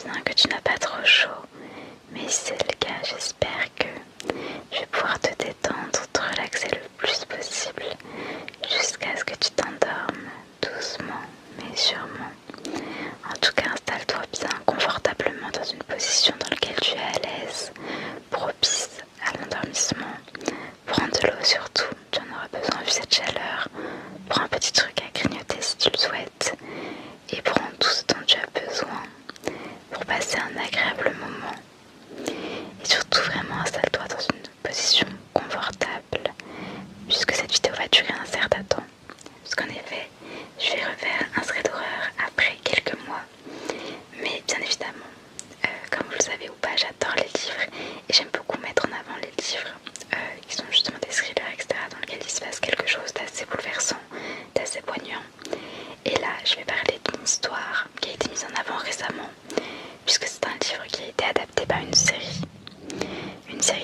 bien que tu n'as pas trop chaud. Mais si c'est le cas, j'espère que je vais pouvoir te détendre, te relaxer le plus possible jusqu'à ce que tu t'endormes doucement mais sûrement. En tout cas, installe-toi bien confortablement dans une position dans laquelle tu es à l'aise, propice à l'endormissement. Prends de l'eau surtout, tu en auras besoin vu cette chaleur. Prends un petit truc à grignoter si tu le souhaites et prends tout ce dont tu as besoin pour passer un agréable moment. Et surtout vraiment installe-toi dans une position confortable puisque cette vidéo va durer un certain temps. Puisqu'en effet, je vais refaire un thread d'horreur après quelques mois. Mais bien évidemment, comme vous le savez ou pas, j'adore les livres et j'aime beaucoup mettre en avant les livres qui sont justement des thrillers, etc. dans lesquels il se passe quelque chose d'assez bouleversant, d'assez poignant. Et là, je vais parler d'une histoire qui a été mise en avant récemment puisque c'est un livre qui a été adapté par une série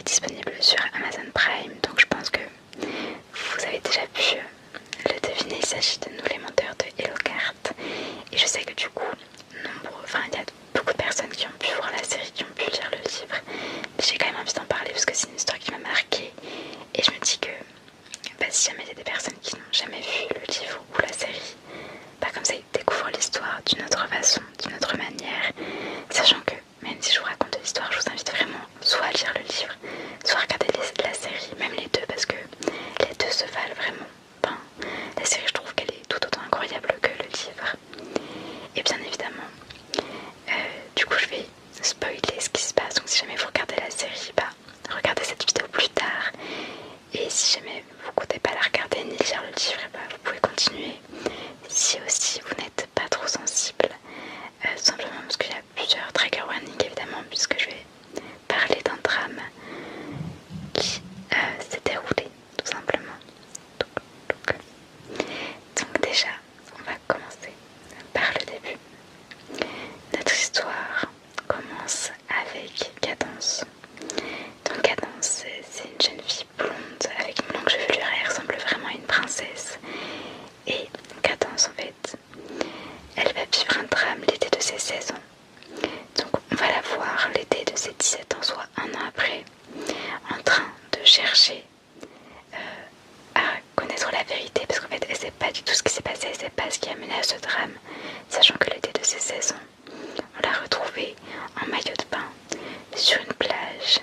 disponible sur Amazon Prime. Donc je pense que vous avez déjà pu le deviner, il s'agit de Nous les menteurs de Hello-Cart. Et je sais que du coup, il y a beaucoup de personnes qui ont pu voir la série, qui ont pu lire le livre. Mais j'ai quand même envie d'en parler parce que c'est une histoire qui m'a marquée. Et je me dis que si jamais il y a des personnes qui n'ont jamais vu le livre ou la série, comme ça ils découvrent l'histoire d'une autre façon, d'une autre manière. Sachant que même si je vous raconte l'histoire, je vous invite vraiment soit à lire le livre, soit à regarder la série, même les deux, parce que les deux se valent vraiment. La série, je trouve qu'elle est tout autant incroyable que le livre. Et bien évidemment, du coup je vais spoiler ce qui se passe. Donc si jamais vous regardez la série, regardez cette vidéo plus tard. Et si jamais vous ne comptez pas la regarder ni lire le livre, vous pouvez continuer. Si aussi vous n'êtes pas trop sensible, simplement parce qu'il y a plusieurs trigger warnings évidemment, puisque je vais parler d'un drame qui s'est déroulé tout simplement. Donc déjà, on va commencer par le début. Notre histoire commence avec Cadence. Donc Cadence, c'est une jeune fille blonde avec une longue chevelure, elle ressemble vraiment à une princesse. Et Cadence, en fait, elle va vivre un drame l'été de ses 16 ans. Donc on va la voir l'été de ses 17 ans, soit un an après, en train de chercher à connaître la vérité, parce qu'en fait elle sait pas du tout ce qui s'est passé, elle sait pas ce qui a mené à ce drame, sachant que l'été de ses 16 ans, on l'a retrouvée en maillot de bain sur une plage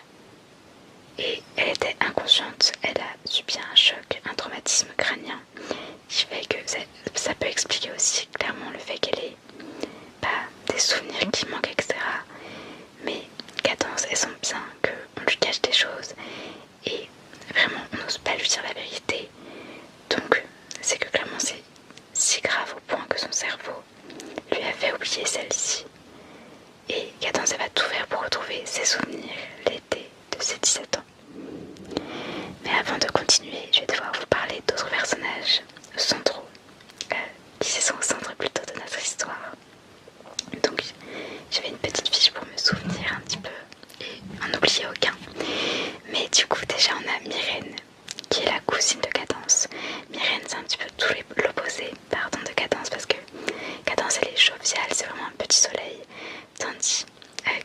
et elle était inconsciente. Elle a subi un choc, un traumatisme crânien qui fait que ça peut expliquer aussi clairement le fait qu'elle ait pas des souvenirs qui manquent, etc. Mais Cadence, elle sent bien qu'on lui cache des choses et vraiment on n'ose pas lui dire la vérité. Donc c'est que clairement c'est si grave au point que son cerveau lui a fait oublier celle-ci. Et Cadence, elle va tout faire pour retrouver ses souvenirs l'été de ses 17 ans. Mais avant de continuer, je vais devoir vous parler d'autres personnages centraux qui sont au centre plutôt de notre histoire. Donc j'avais une petite fiche pour me souvenir un petit peu et en oublier aucun. Mais du coup déjà on a Myrène qui est la cousine de Cadence. Myrène c'est un petit peu tout l'opposé de Cadence, parce que Cadence elle est joviale, c'est vraiment un petit soleil. Tandis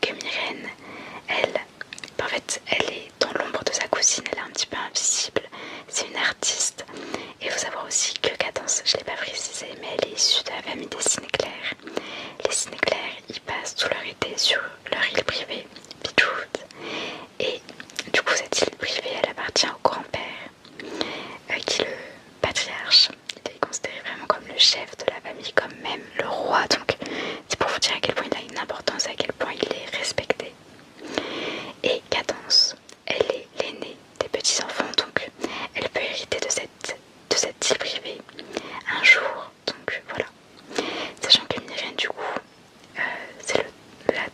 que Myrène, en fait, elle est dans l'ombre de sa cousine, elle est un petit peu invisible, c'est une artiste. Et il faut savoir aussi que Cadence, je ne l'ai pas précisé, mais elle est issue de la famille des Sinclair. Les Sinclair, ils passent tout leur été sur leur île privée, Beechwood. Et du coup, cette île privée, elle appartient au grand-père, qui est le patriarche. Il est considéré vraiment comme le chef de la famille, comme même le roi. Donc c'est pour vous dire à quel point il a une importance, à quel point il est respecté. Et Cadence, elle est l'aînée des petits-enfants, donc elle peut hériter de cette île privée un jour. Donc voilà. Sachant que Myrène, du coup, c'est la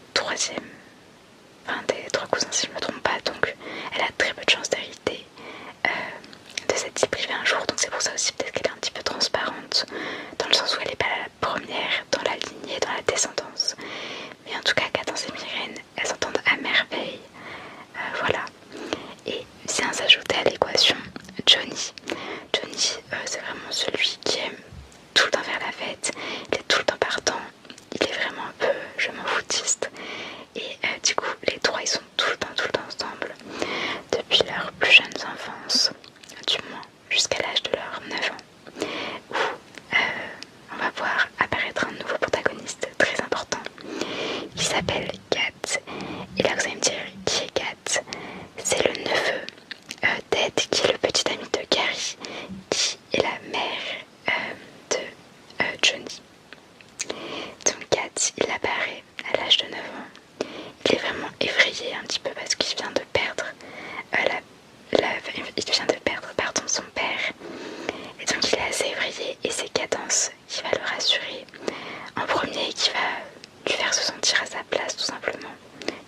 s'appelle Kat. Et là vous allez me dire qui est Kat. C'est le neveu d'Ed qui est le petit ami de Gary, qui est la mère de Johnny. Donc Kat, il apparaît à l'âge de 9 ans. Il est vraiment effrayé un petit peu parce qu'il vient de perdre il vient de perdre son père. Et donc il est assez effrayé et c'est Cadence qui va le rassurer en premier, qui va lui faire se sentir à sa place tout simplement.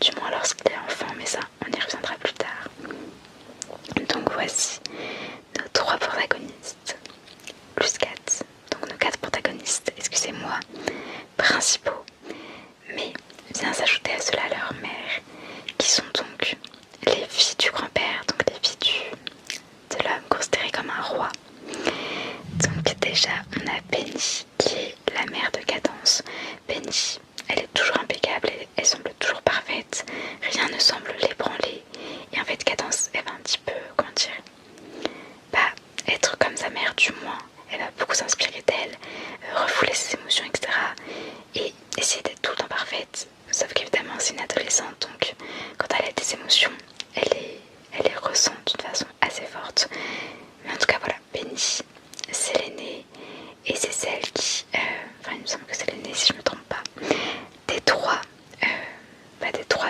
Du moins lorsqu'il est enfant, mais ça on y reviendra plus tard. Donc voici nos 3 protagonistes, plus 4. Donc nos 4 protagonistes, excusez-moi, principaux. Mais vient s'ajouter à cela leur mère, qui sont donc les filles du grand-père, donc les filles de l'homme considéré comme un roi. Donc déjà on a Penny qui est la mère de Cadence. Penny, elle est toujours impeccable, elle semble toujours parfaite, rien ne semble l'ébranler. Et en fait Cadence, elle va un petit peu, comment dire, pas être comme sa mère du moins. Elle va beaucoup s'inspirer d'elle, refouler ses émotions, etc. Et essayer d'être tout le temps parfaite. Sauf qu'évidemment c'est une adolescente, donc quand elle a des émotions, elle les ressent d'une façon assez forte. Mais en tout cas voilà, Penny, c'est l'aînée et c'est celle qui, enfin il me semble que c'est l'aînée si je me trompe pas, des 3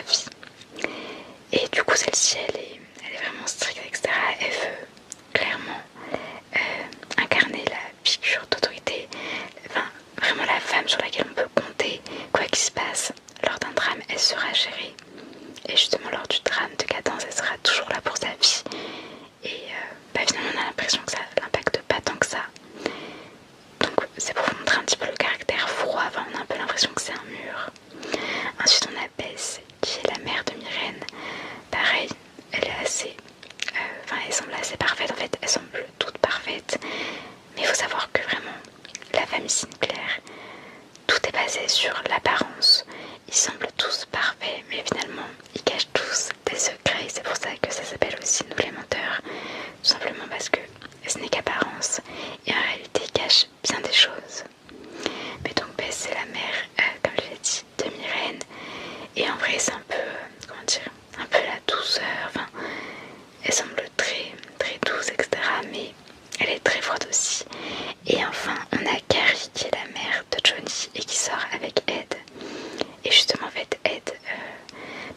filles. Et du coup celle-ci elle est vraiment stricte, etc. Elle veut clairement incarner la figure d'autorité, enfin vraiment la femme sur laquelle on peut compter, quoi qu'il se passe. Lors d'un drame, elle sera gérée. Et justement, lors du drame de Cadence, elle sera toujours là pour sa fille. Et finalement, on a l'impression que ça l'impacte pas tant que ça. Donc, c'est pour vous montrer un petit peu le caractère froid. Enfin, on a un peu l'impression que c'est un mur. Ensuite, on a Bess, qui est la mère de Myrène. Pareil, elle est assez... elle semble assez parfaite. En fait, elles semblent toutes parfaites. Mais il faut savoir que vraiment, la famille Sinclair, tout est basé sur l'apparence. Ils semblent tous parfaits, mais finalement, ils cachent tous des secrets. C'est pour ça que ça s'appelle aussi Nous les menteurs. Tout simplement parce que ce n'est qu'apparence. Et en réalité, ils cachent bien des choses. Mais donc, Bess, c'est la mère, comme je l'ai dit, de Myrène. Et en vrai, c'est un peu, comment dire, un peu la douceur. Enfin, elle semble très, très douce, etc. Mais elle est très froide aussi. Et enfin, on a Carrie qui est la mère de Johnny et qui sort avec Ed. Et justement, en fait, Ed,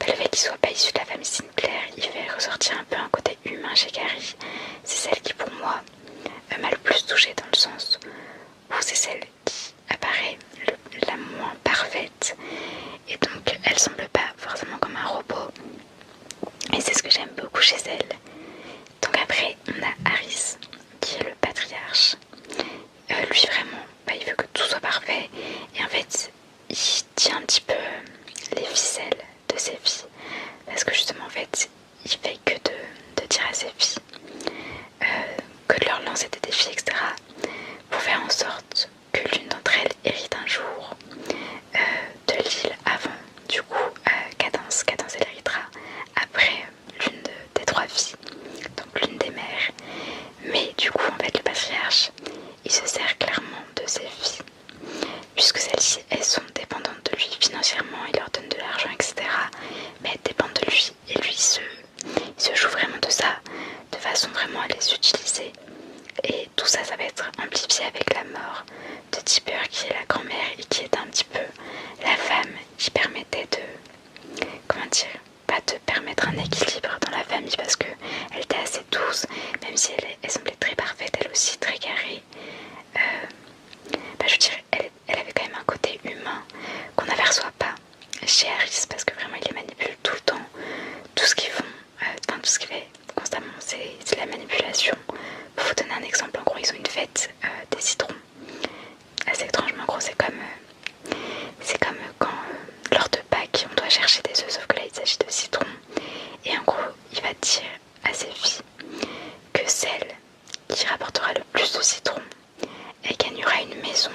le fait qu'il soit pas issu de la famille Sinclair, il fait ressortir un peu un côté humain chez Carrie. C'est celle qui, pour moi, m'a le plus touchée dans le sens où c'est celle qui apparaît la moins parfaite. Et donc, elle semble pas forcément comme un robot. Et c'est ce que j'aime beaucoup chez elle. Donc après, on a Harris, qui est le patriarche. Lui, vraiment, il veut que tout soit parfait. Et en fait, il tient un petit peu les ficelles de ses filles. Parce que justement, en fait, il fait que de dire à ses filles que de leur lancer des défis, etc. Pour faire en sorte que l'une d'entre elles hérite un jour de l'île avant. Du coup, Cadence, elle héritera après l'une des 3 filles. Donc l'une des mères. Mais du coup, en fait, le patriarche, il se sert clairement de ses filles, puisque celles-ci, elles sont dépendantes de lui financièrement, il leur donne de l'argent, etc. Mais elles dépendent de lui, et lui, il se joue vraiment de ça, de façon vraiment à les utiliser. Et tout ça, ça va être amplifié avec la mort de Tipper, qui est la grand-mère, et qui est un petit peu la femme qui permettait de, comment dire, pas de permettre un équilibre dans la famille, parce que elle était assez douce, même si elle semblait très parfaite, elle aussi très carrée. Je dirais, elle avait quand même un côté humain qu'on n'aperçoit pas chez Harris, parce que vraiment il les manipule tout le temps. Tout ce qu'ils font, tout ce qu'il fait constamment, c'est la manipulation. Pour vous donner un exemple, en gros, ils ont une fête des citrons. Assez étrangement, en gros, c'est comme quand lors de Pâques, on doit chercher des œufs, sauf que là il s'agit de citrons. Et en gros, il va dire à ses filles que celle qui rapportera le plus de citrons, elle gagnera une maison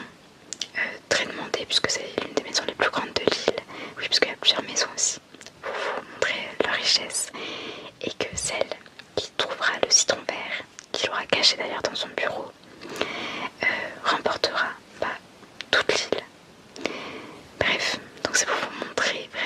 très demandée, puisque c'est l'une des maisons les plus grandes de l'île. Oui, parce qu'il y a plusieurs maisons aussi, pour vous montrer leur richesse. Et que celle qui trouvera le citron vert, qu'il aura caché d'ailleurs dans son bureau, remportera toute l'île. Bref, donc c'est pour vous montrer vraiment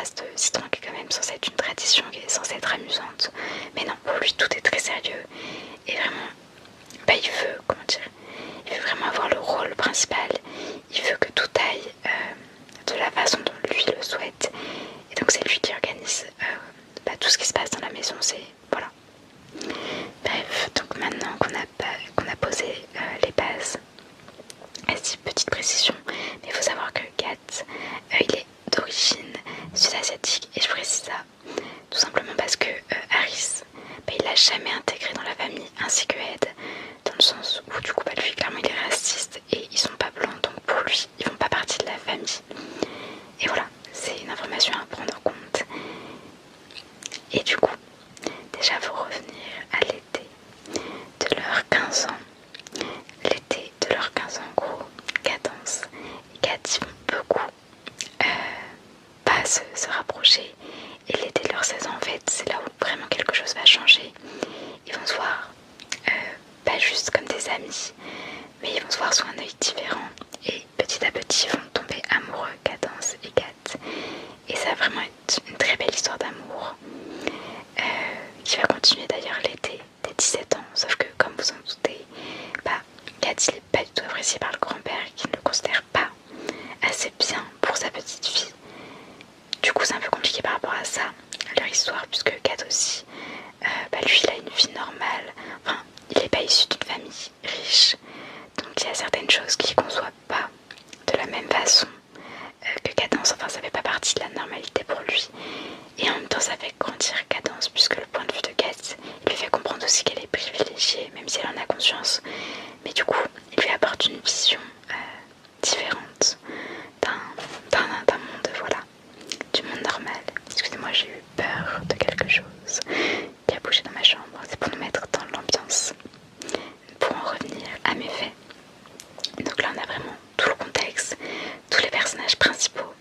tasse de citron qui est quand même censée être une tradition, qui est censée être amusante. Mais non, pour lui tout est très sérieux et vraiment, il veut, comment dire, il veut vraiment avoir le rôle principal. Il veut que tout aille de la façon dont lui le souhaite. Et donc c'est lui qui organise tout ce qui se passe dans la maison. C'est voilà. Bref, donc maintenant qu'on a posé les bases, petite précision, mais il faut savoir que Kat, il est d'origine sud-asiatique, et je précise ça tout simplement parce que Harris, il l'a jamais intégré dans la famille, ainsi que Ed, dans le sens où du coup lui clairement il est raciste et ils sont pas blancs, donc pour lui ils font pas partie de la famille. Et voilà, c'est une information à prendre en compte. Et du coup, déjà faut revenir à l'été de leurs 15 ans. L'été de leurs 15 ans, en gros, Cadence et Kat ils vont beaucoup pas se rapprocher. Et l'été de leurs 16 ans, en fait, c'est là où vraiment quelque chose va changer. Ils vont se voir pas juste comme des amis, mais ils vont se voir sous un œil différent. Et petit à petit, ils vont tomber amoureux, Cadence et Kat. Et ça va vraiment être une très belle histoire d'amour qui va continuer d'ailleurs l'été des 17 ans. Sauf que, comme vous en doutez, Kat il n'est pas du tout apprécié par le grand-père qui ne le considère pas assez bien pour sa petite fille. Du coup, c'est un peu compliqué par rapport à ça, leur histoire, puisque Kat aussi, lui, il a une vie normale. Enfin, il n'est pas issu d'une famille riche, donc il y a certaines choses qu'il ne conçoit pas de la même façon que Cadence. Enfin, ça fait pas partie de la normalité pour lui. Et en même temps, ça fait grandir Cadence, puisque le point de vue de Kat, il lui fait comprendre aussi qu'elle est privilégiée, même si elle en a conscience. Mais du coup, il lui apporte une vision différente d'un monde, voilà, du monde normal. Excusez-moi, j'ai eu peur de quelque chose qui a bougé dans ma chambre. C'est pour nous mettre dans l'ambiance. Pour en revenir à mes faits. Donc là, on a vraiment tout le contexte, tous les personnages principaux.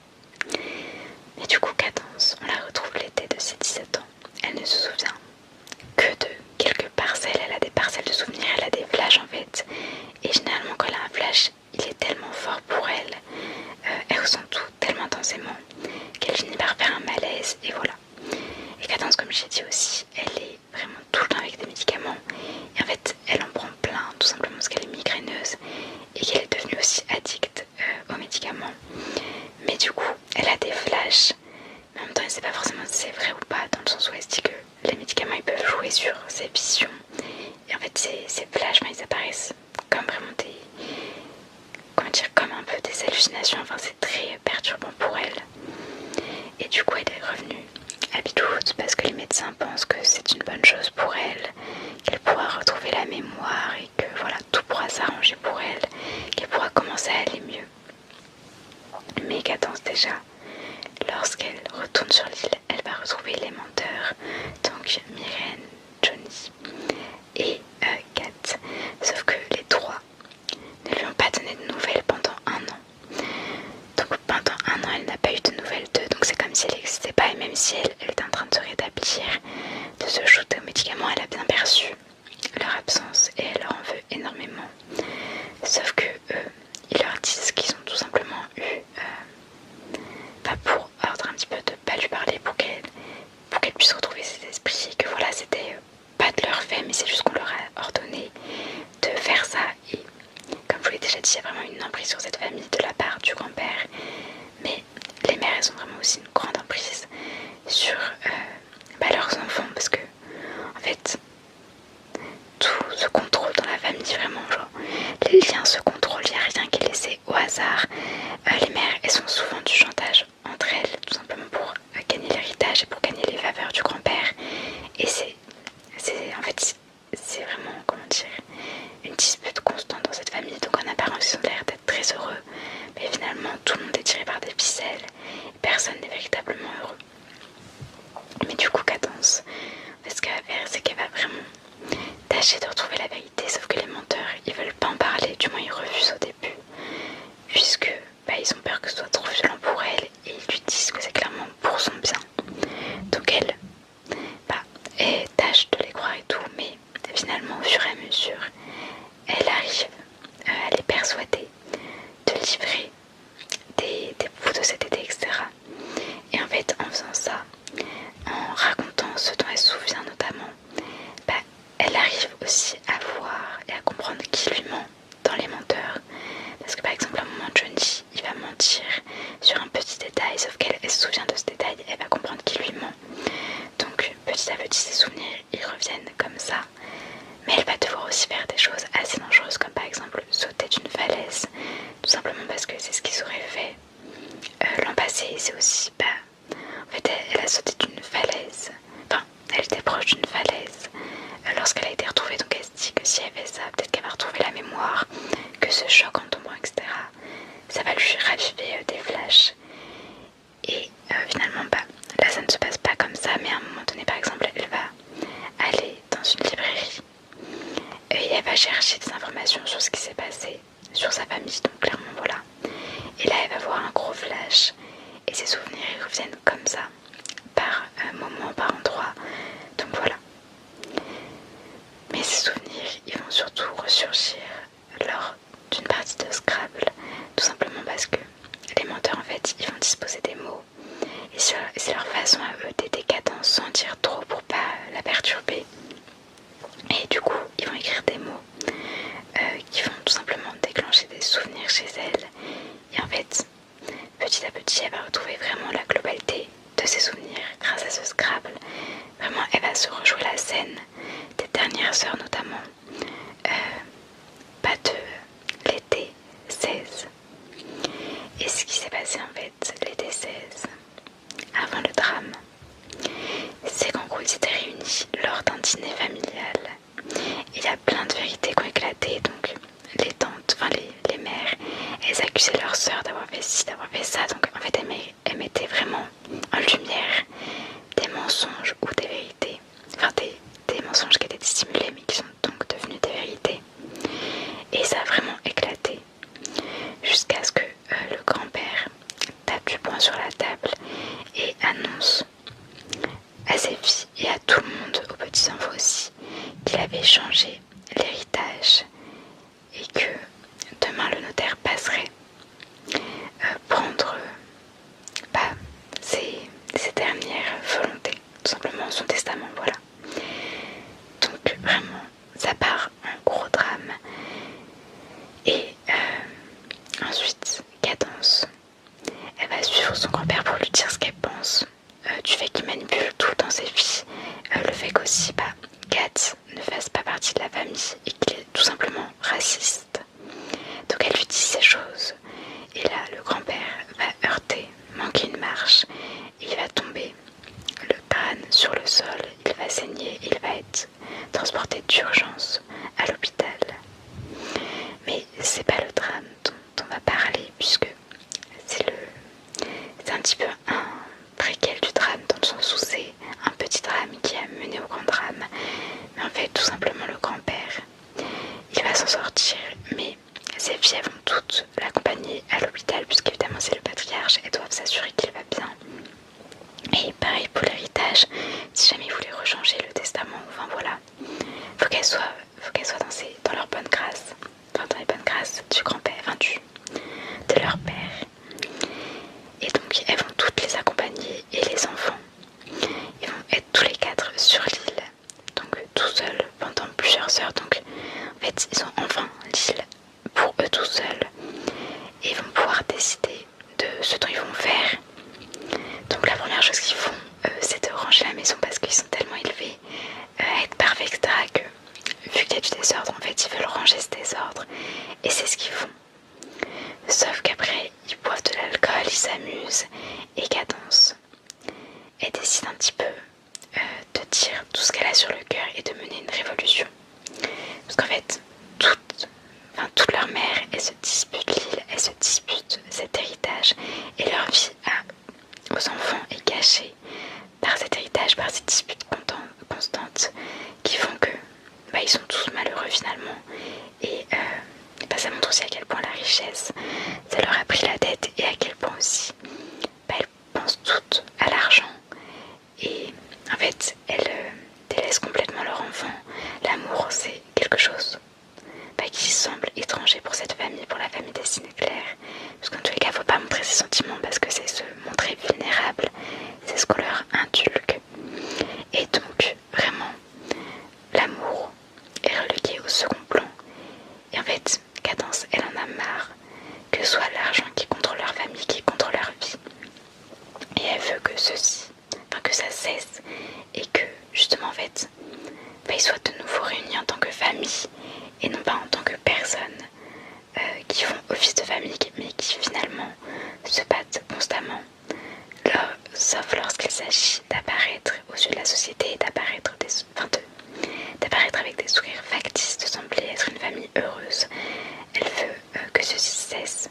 Et du coup, Cadence, on la retrouve l'été de ses 17 ans. Elle ne se souvient que de quelques parcelles. Elle a des parcelles de souvenirs, elle a des flashs en fait. Et généralement, quand elle a un flash, il est tellement fort pour elle. Elle ressent tout tellement intensément qu'elle finit par faire un malaise. Et voilà. Et Cadence, comme j'ai dit aussi, elle est vraiment tout le temps avec des médicaments. Et en fait, elle en prend plein, tout simplement parce qu'elle est migraineuse et qu'elle est devenue aussi addicte aux médicaments. Mais du coup, elle a des flashs. Mais en même temps, elle ne sait pas forcément si c'est vrai ou pas, dans le sens où elle se dit que les médicaments ils peuvent jouer sur ses visions. Et en fait, ces flashs, ils apparaissent comme vraiment des. Comment dire, comme un peu des hallucinations. Enfin, c'est très perturbant pour elle. Et du coup, elle est revenue à Beechwood parce que les médecins pensent que c'est une bonne chose pour elle, qu'elle pourra retrouver la mémoire et que voilà, tout pourra s'arranger pour elle, qu'elle pourra commencer à aller mieux. Mais Cadence déjà, lorsqu'elle retourne sur l'île, elle va retrouver les menteurs, donc Myrène, Johnny et Kat. Sauf que les trois ne lui ont pas donné de nouvelles pendant un an. Donc pendant un an, elle n'a pas eu de nouvelles d'eux, donc c'est comme si elle n'existait pas. Et même si elle était en train de se rétablir, de se shooter aux médicaments, elle a bien perçu leur absence et elle leur en veut énormément. Sauf que eux, ils leur disent qu'ils ont tout simplement eu pour ordre un petit peu de pas lui parler pour qu'elle puisse retrouver ses esprits, et que voilà, c'était pas de leur fait, mais c'est juste qu'on leur a ordonné de faire ça. Et comme je vous l'ai déjà dit, il y a vraiment une emprise sur cette famille de la part du grand-père, mais les mères, elles ont vraiment aussi une grande emprise sur leurs enfants, parce que en fait tout se contrôle dans la famille, vraiment, genre les liens se contrôlent, il n'y a rien qui est laissé au hasard. Les mères, elles sont souvent du chantage entre elles, tout simplement pour gagner l'héritage et pour gagner les faveurs du grand-père. Et en fait, c'est vraiment, comment dire, une dispute constante dans cette famille. Donc en apparence, ils ont l'air d'être très heureux, mais finalement, tout le monde est tiré par des ficelles et personne n'est véritablement heureux. Mais du coup, Cadence, ce qu'elle va faire, c'est qu'elle va vraiment tâcher de retrouver la vérité, sauf que les menteurs, ils veulent pas en parler, du moins ils refusent au début, puisque ils ont peur que ce soit trop violent pour elle, et ils lui disent que c'est clairement pour son bien. Donc elle tâche de les croire et tout, mais finalement au fur et à mesure, elle arrive à les persuader de livrer des bouts de cet été, etc. Et en fait, en reviennent comme ça. Mais elle va devoir aussi faire des choses assez dangereuses, comme par exemple sauter d'une falaise, tout simplement parce que c'est ce qu'ils auraient fait l'an passé. C'est aussi, en fait, elle a sauté d'une falaise, enfin, elle était proche d'une falaise lorsqu'elle a été retrouvée, donc elle se dit que si elle fait ça, peut-être qu'elle va retrouver la mémoire, que ce choc en tombant, etc., ça va lui raviver des flashs. Et finalement, là ça ne se passe pas comme ça, mais à un moment donné, par exemple, elle va aller dans une librairie et elle va chercher des informations sur ce qui s'est passé, sur sa famille, donc clairement voilà. Et là elle va voir un gros flash et ses souvenirs ils reviennent comme ça, par moment, par endroit, donc voilà. Mais ces souvenirs ils vont surtout ressurgir lors d'une partie de Scrabble, tout simplement parce que les menteurs en fait ils vont disposer des mots et c'est leur façon à eux d'aider Cadence sans dire trop pour pas la perturber. Et du coup, ils vont écrire des mots qui vont tout simplement déclencher des souvenirs chez elle. Et en fait, petit à petit, elle va retrouver vraiment la globalité de ses souvenirs grâce à ce Scrabble. Vraiment, elle va se rejouer la scène des dernières heures notamment, pas de l'été 16. Et ce qui s'est passé en fait l'été 16, avant le drame, c'est qu'en gros ils étaient réunis lors d'un dîner familial. Il y a plein de vérités qui ont éclaté, donc les tantes, enfin les mères, elles accusaient leur sœur d'avoir fait ci, d'avoir fait ça, donc en fait elles mettaient vraiment en lumière des mensonges ou des vérités, enfin des mensonges qui étaient dissimulés mais qui sont donc devenus des vérités. Et ça a vraiment éclaté, jusqu'à ce que le grand-père tape du poing sur la table et annonce à ses filles et à tout le monde, aux petits-enfants aussi, qu'il avait changé l'héritage et que demain le notaire passerait prendre ses dernières volontés, tout simplement son testament, voilà. Donc vraiment, ça part en gros drame. Et ensuite, Cadence, elle va suivre son grand-père pour lui dire ce qu'elle pense du fait qu'il manipule tout le temps ses filles, le fait qu'aussi Kat ne fasse pas partie de la famille et qu'il est tout simplement raciste. Donc elle lui dit ces choses et là le grand-père va heurter, manquer une marche et il va tomber le crâne sur le sol, il va saigner et il va être transporté d'urgence à l'hôpital. Mais c'est pas le drame dont on va parler puisque c'est un petit peu un préquel du drame dans le sens où c'est un petit drame qui a mené au grand drame. Mais en fait tout simplement le grand-père il va s'en sortir, mais ses filles elles vont toutes l'accompagner à l'hôpital puisqu'évidemment c'est le patriarche, elles doivent s'assurer qu'il va bien. Et pareil pour l'héritage, si jamais ils voulaient rechanger le testament, enfin voilà, faut qu'elles soient dans leur bonne grâce, enfin dans les bonnes grâces du grand-père, enfin de leur père. Et donc elles vont toutes les accompagner et les enfants, ils vont être tous les quatre sur l'île, donc tout seuls pendant plusieurs heures. Donc en fait ils ont enfin l'île pour eux tout seuls et ils vont pouvoir décider de ce dont ils vont faire. Donc la première chose qu'ils font c'est de ranger la maison parce qu'ils sont tellement élevés à être parfaits, etc., que vu qu'il y a du désordre, en fait ils veulent ranger ce désordre et c'est ce qu'ils font. Sauf qu'après ils boivent de l'alcool, ils s'amusent et Cadence elle décide un petit peu de dire tout ce qu'elle a sur le cœur et de mener une révolution. Parce qu'en fait toute leur mère, elles se disputent l'île, elles se disputent cet héritage et leur vie aux enfants est gâchée par cet héritage, par ces disputes constantes qui font que ils sont tous malheureux finalement. Et ça montre aussi à quel point la richesse ça leur a pris la tête et à quel point aussi elles pensent toutes à l'argent et en fait elles délaissent complètement leur enfant. L'amour c'est quelque chose qui semble étranger pour cette famille, pour la famille des Sinclair, parce qu'en tous les cas faut pas montrer ses sentiments parce que c'est se montrer vulnérable, c'est ce qu'on leur inculque. Et donc vraiment l'amour est relégué au second plan et en fait Cadence elle en a marre que ce soit l'argent qui contrôle leur famille, qui contrôle leur ils soient de nouveau réunis en tant que famille et non pas en tant que personnes qui font office de famille mais qui finalement se battent constamment, sauf lorsqu'il s'agit d'apparaître aux yeux de la société et d'apparaître avec des sourires factices, de sembler être une famille heureuse. Elle veut que ceci cesse.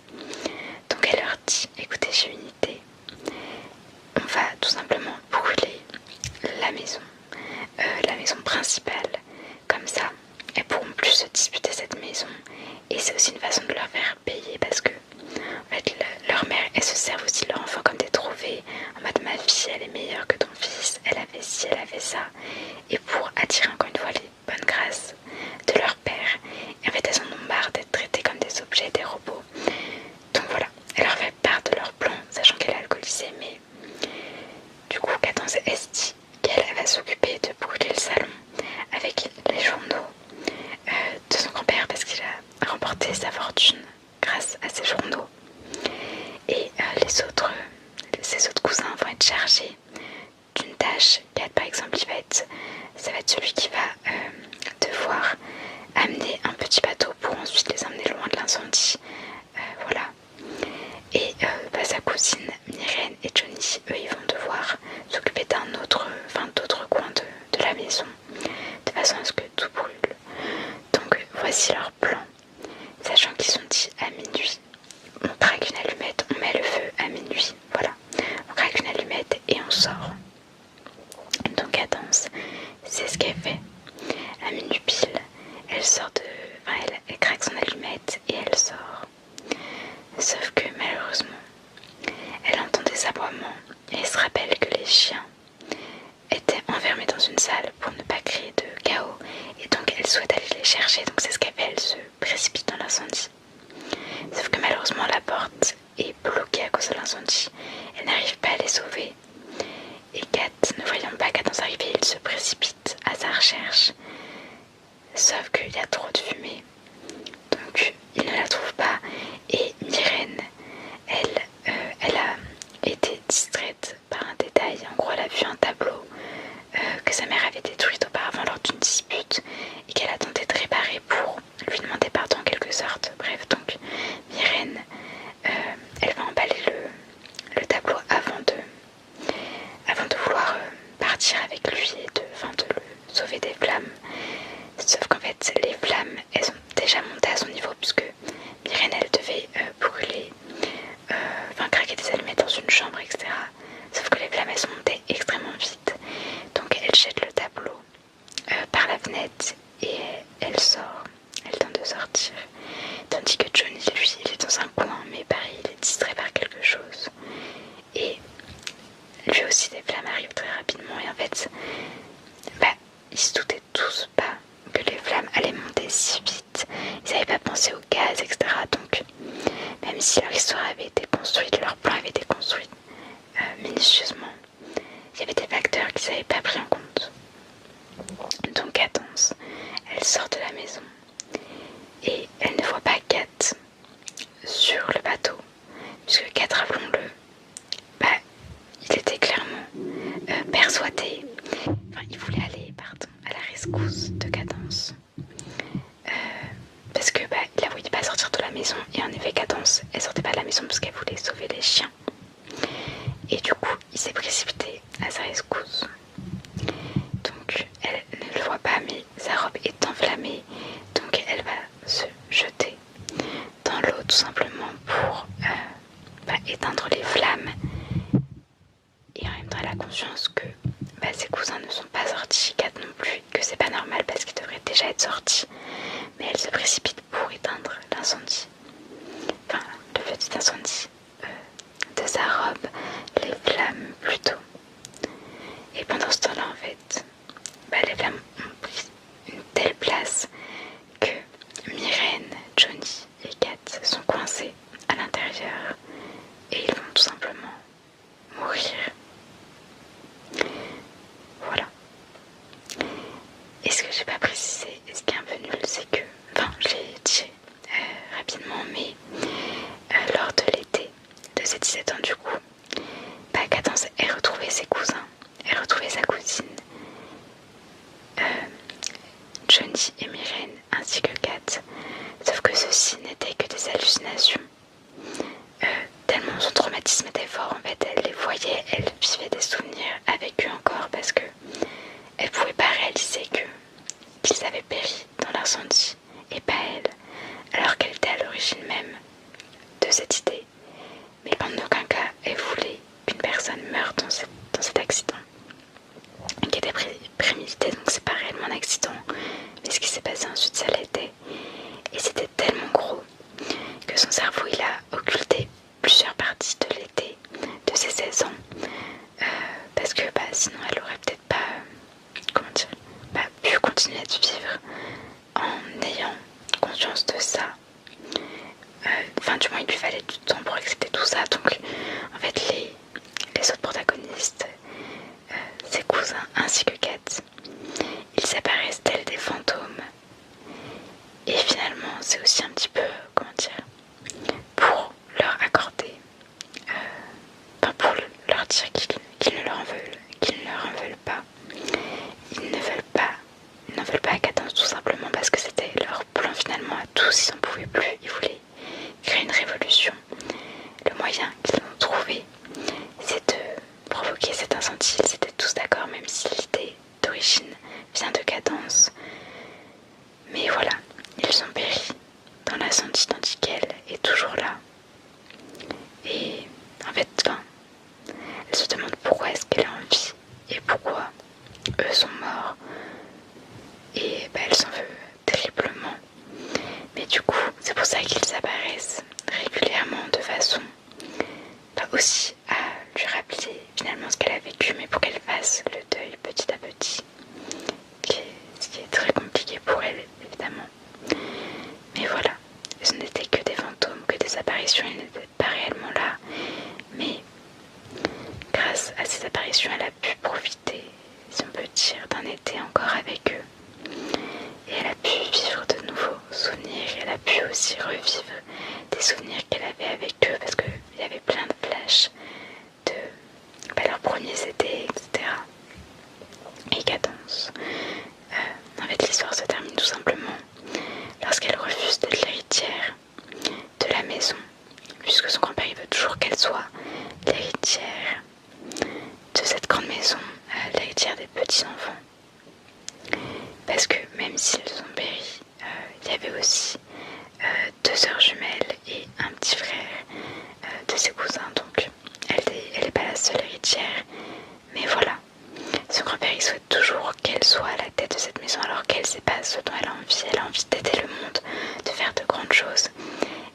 Donc elle leur dit, écoutez, j'ai une idée, on va tout simplement brûler la maison principale, comme ça elles pourront plus se disputer cette maison, et c'est aussi une façon de leur faire payer parce que en fait leur mère, elles se servent aussi de leur enfant comme des trophées, en mode ma fille elle est meilleure que ton fils, elle avait ci, elle avait ça, et pour attirer encore une fois les bonnes grâces de leur père. Et en fait elles en ont marre d'être traitées comme des objets, des robots. Donc voilà, elle leur fait part de leur plan, sachant qu'elle est alcoolisée, mais du coup Cadence dit qu'elle va s'occuper de brûler le salon avec les journaux de son grand-père parce qu'il a remporté sa fortune grâce à ces journaux. Et ses autres cousins vont être chargés d'une tâche. Kat par exemple, ça va être celui qui va devoir amener un petit bateau pour ensuite les emmener loin de l'incendie. Voilà. Et sa cousine Myrène et Johnny, eux, ils vont devoir s'occuper d'autres coins de la maison, de façon à ce que tout brûle. Donc voici leur plan, sachant qu'ils sont dit à minuit. On craque une allumette, on met le feu à minuit, voilà. On craque une allumette et on sort. Donc Cadence, c'est ce qu'elle fait. À minuit pile, elle craque son allumette et elle sort. Sauf que malheureusement, elle entend des aboiements et elle se rappelle que les chiens étaient enfermés dans une salle pour ne pas créer de chaos, et donc elle souhaite aller les chercher. Donc c'est ce qu'elle fait, elle se précipite dans l'incendie. Sauf que malheureusement la porte est bloquée à cause de l'incendie, elle n'arrive pas à les sauver. Et Kat, ne voyant pas Cadence arriver, il se précipite à sa recherche. Sauf qu'il y a trop de fumée, donc il ne la trouve pas. Et Myrène, elle a été distraite par un détail. En gros, elle a vu un tableau que sa mère avait détruit auparavant lors d'une dispute et qu'elle a tenté de réparer pour lui demander pardon en quelque sorte. Bref, donc Myrène, elle va emballer le tableau avant de vouloir partir avec lui et de le sauver des flammes. Sauf qu'en fait, les flammes, elles sont déjà montées à son niveau puisque Myrène, elle devait brûler, craquer des allumettes dans une chambre, etc. Sauf que les flammes, elles sont montées extrêmement vite. Donc elle jette le tableau par la fenêtre et elle sort. Elle tente de sortir. Tandis que Johnny, lui, il est dans un coin, mais pareil, il est distrait par quelque chose. Et lui aussi, des flammes arrivent très rapidement. Et en fait, ils se doutaient tous pas que les flammes allaient monter si vite. Ils n'avaient pas pensé au gaz, etc. Donc, même si leur histoire avait été construite, leur plan avait été construit minutieusement, il y avait des facteurs qu'ils n'avaient pas pris en compte. Donc Cadence, elle sort de la maison et elle ne voit pas Kat sur le bateau, puisque Kat, rappelons-le, il était clairement persuadé, il voulait aller à la rescousse de Cadence. Parce que il la voyait pas sortir de la maison, et en effet Cadence, elle sortait pas de la maison parce qu'elle voulait sauver les chiens. Et du coup, il s'est précipité à sa rescousse. Donc elle ne le voit pas, mais sa robe est enflammée, donc elle va se jeter dans l'eau tout simplement pour éteindre les flammes. Et en même temps, elle a conscience que ses cousins ne sont pas sortis, Kat non plus, que c'est pas normal parce qu'ils devraient déjà être sortis. Mais elle se précipite pour éteindre l'incendie, le petit incendie de sa robe, les flammes plutôt. Et pendant ce temps-là, en fait, les flammes ont pris une telle place que Myrène, Johnny et Kat sont coincés à l'intérieur et ils vont tout simplement mourir. Voilà. Et ce que j'ai pas précisé, et ce qui est un peu nul, c'est que, je l'ai dit rapidement, mais lors de l'été de ses 17 ans, du coup, Cadence a retrouvé ses cousins, elle a retrouvé sa cousine, ainsi que Kat. Ils apparaissent tels des fantômes. Et finalement, c'est aussi un petit peu, comment dire, pour leur accorder, pour leur dire qu'ils ne leur en veulent pas. Ils n'en veulent pas à Cadence tout simplement parce que c'était leur plan finalement à tous, ils n'en pouvaient plus, ils voulaient créer une révolution. Le moyen qu'ils ont trouvé, c'est de provoquer cet incendie. Ils étaient tous d'accord, même si l'idée d'origine vient de Cadence. Mais voilà, ils ont péri dans l'incendie tandis qu'elle est toujours là. Et en fait, elle se demande pourquoi est-ce qu'elle est en vie et pourquoi eux sont morts. Et elle s'en veut terriblement. Mais du coup, c'est pour ça qu'ils apparaissent régulièrement de façon pas aussi à lui rappeler finalement ce qu'elle a vécu, mais pour qu'elle fasse le deuil petit à petit. Ce qui est très compliqué pour elle, évidemment. Mais voilà, ce n'était que des fantômes, que des apparitions, ils n'étaient pas réellement là. Mais grâce à ces apparitions, elle a pu profiter, si on peut dire, d'un été encore avec eux. Et elle a pu vivre de nouveaux souvenirs. Elle a pu aussi revivre des souvenirs qu'elle avait avec eux parce qu'il y avait plein de flashs de leurs premiers étés, etc. Et Cadence. En fait, l'histoire se termine tout simplement lorsqu'elle refuse d'être l'héritière de la maison, puisque son grand-père veut toujours qu'elle soit l'héritière de cette grande maison, l'héritière des petits-enfants. Parce que même s'ils ont péri, il y avait aussi 2 sœurs jumelles et un petit frère de ses cousins, donc elle n'est pas la seule héritière. Mais voilà, son grand-père il souhaite toujours qu'elle soit à la tête de cette maison alors qu'elle ne sait pas ce dont elle a envie. Elle a envie d'aider le monde, de faire de grandes choses.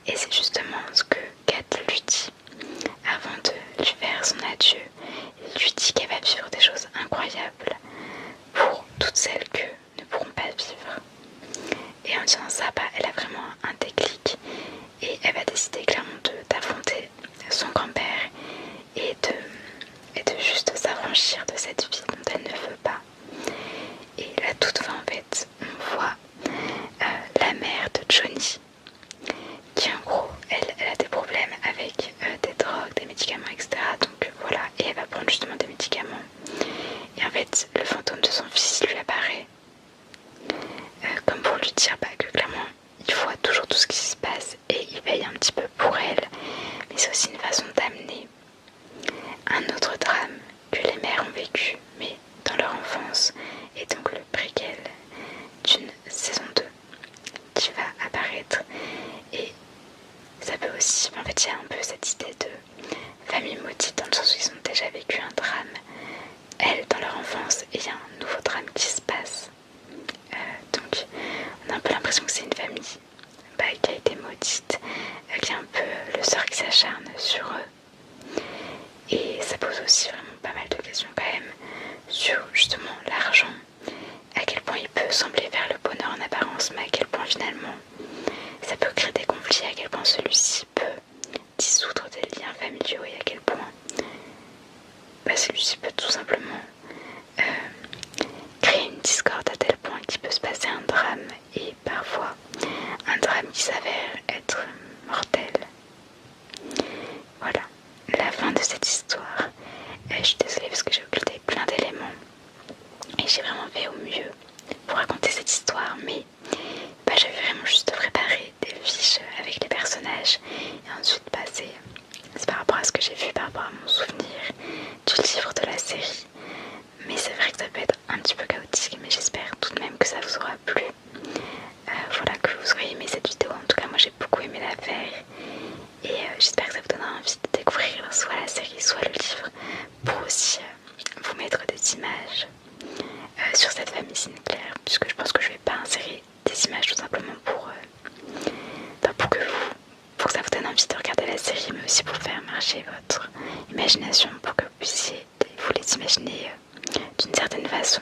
Et c'est justement ce que Kat lui dit avant de lui faire son adieu. Il lui dit qu'elle va vivre des choses incroyables pour toutes celles que ne pourront pas vivre. Et en disant ça, elle a vraiment un déclic et elle va décider clairement d'affronter son grand-père et de juste s'affranchir de cette vie dont elle ne veut pas. Et à toute fin, en fait, on voit la mère de Johnny qui, en gros, elle a des problèmes avec des drogues, des médicaments, etc. Donc voilà, et elle va prendre justement des médicaments. Et en fait, le fantôme de son fils lui apparaît comme pour lui dire que clairement, il voit toujours tout ce qui se passe et il veille un petit peu pour elle. Mais c'est aussi une façon d'amener un autre drame que les mères ont vécu, mais dans leur enfance, et donc le préquel d'une saison 2 qui va apparaître. Et ça peut aussi, en fait il y a un peu cette idée de famille maudite dans le sens où ils ont déjà vécu un drame, elles dans leur enfance, et il y a un nouveau drame qui se passe. Donc on a un peu l'impression que c'est une famille qui a été maudite, qui a un peu le sort qui s'acharne sur eux. Et ça pose aussi vraiment pas mal de questions quand même sur justement l'argent, à quel point il peut sembler vers le bonheur en apparence, mais à quel point finalement ça peut créer des conflits, à quel point celui-ci peut dissoudre des liens familiaux et à quel point celui-ci peut tout simplement créer une discorde à tel point qu'il peut se passer un drame et parfois un drame qui s'avère être mortel. Voilà, la fin de cette histoire. Je suis désolée parce que j'ai occulté plein d'éléments et j'ai vraiment fait au mieux pour raconter cette histoire, mais j'avais vraiment juste préparé des fiches avec les personnages et ensuite c'est par rapport à ce que j'ai vu, par rapport à mon souvenir du livre de la série. Mais c'est vrai que ça peut être un petit peu chaotique, mais j'espère tout de même que ça vous aura plu. Voilà, que vous aurez aimé cette vidéo. En tout cas, moi j'ai beaucoup aimé la faire et j'espère que ça vous donnera envie de découvrir soit la série, soit le livre, pour aussi vous mettre des images sur cette famille Sinclair, puisque je pense que je vais pas insérer des images tout simplement pour que ça vous donne envie de regarder la série, mais aussi pour faire marcher votre imagination, pour que vous puissiez vous les imaginer d'une certaine façon.